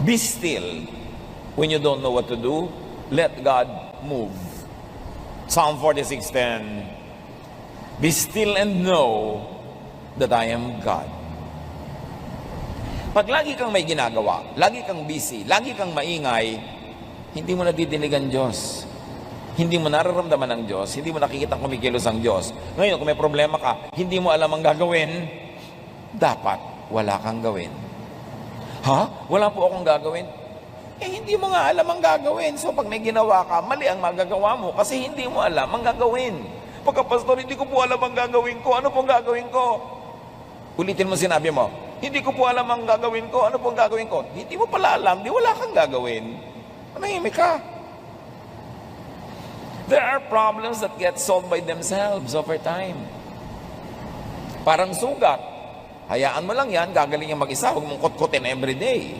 Be still when you don't know what to do. Let God move. Psalm 46:10. Be still and know that I am God. Pag lagi kang may ginagawa, lagi kang busy, lagi kang maingay, hindi mo nadidinig ang Diyos. Hindi mo nararamdaman ang Diyos, hindi mo nakikita kumikilos ang Diyos. Ngayon, kung may problema ka, hindi mo alam ang gagawin, dapat wala kang gawin. Ha? Wala po akong gagawin? Hindi mo nga alam ang gagawin. So pag may ginawa ka, mali ang magagawa mo kasi hindi mo alam ang gagawin. Pagka, pastor, hindi ko po alam ang gagawin ko. Ano pong gagawin ko? Ulitin mo sinabi mo, hindi ko po alam ang gagawin ko. Ano pong gagawin ko? Hindi mo pala alam, di wala kang gagawin. Manahimik ka. There are problems that get solved by themselves over time. Parang sugat. Hayaan mo lang yan, gagaling yung mag-isa. Huwag mong kutkutin every day.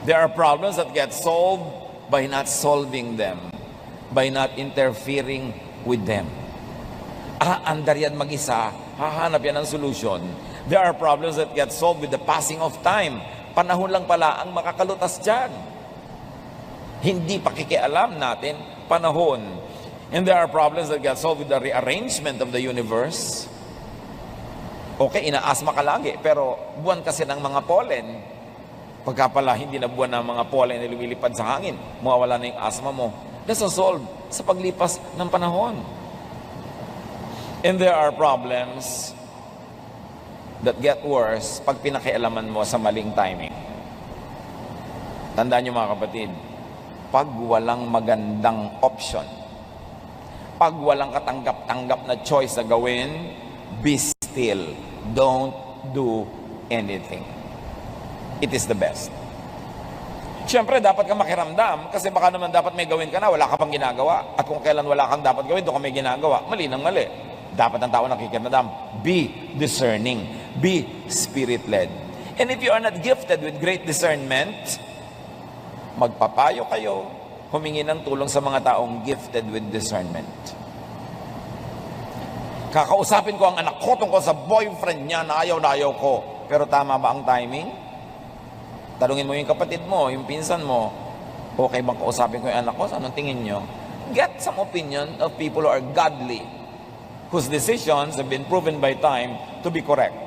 There are problems that get solved by not solving them, by not interfering with them. Andar yan mag-isa, hahanap yan ng solution. There are problems that get solved with the passing of time. Panahon lang pala ang makakalutas dyan. Hindi pakikialam natin, panahon. And there are problems that get solved with the rearrangement of the universe. Okay, inaasma ka lagi, pero buwan kasi ng mga pollen. Pagka pala hindi na buwan ng mga pollen na lumilipad sa hangin, mawawala na yung asma mo. That's solved sa paglipas ng panahon. And there are problems that get worse pag pinakialaman mo sa maling timing. Tandaan niyo mga kapatid, pag walang magandang option, pag walang katanggap-tanggap na choice na gawin, be still. Don't do anything. It is the best. Siyempre, dapat kang makiramdam kasi baka naman dapat may gawin ka na, wala ka pang ginagawa. At kung kailan wala kang dapat gawin, doon ka may ginagawa. Mali ng mali. Dapat ang tao nakikiramdam. Be discerning. Be spirit-led. And if you are not gifted with great discernment, magpapayo kayo, humingi ng tulong sa mga taong gifted with discernment. Kakausapin ko ang anak ko tungkol sa boyfriend niya na ayaw ko. Pero tama ba ang timing? Tanungin mo yung kapatid mo, yung pinsan mo, okay bang kausapin ko yung anak ko? Anong tingin nyo? Get some opinion of people who are godly, whose decisions have been proven by time to be correct.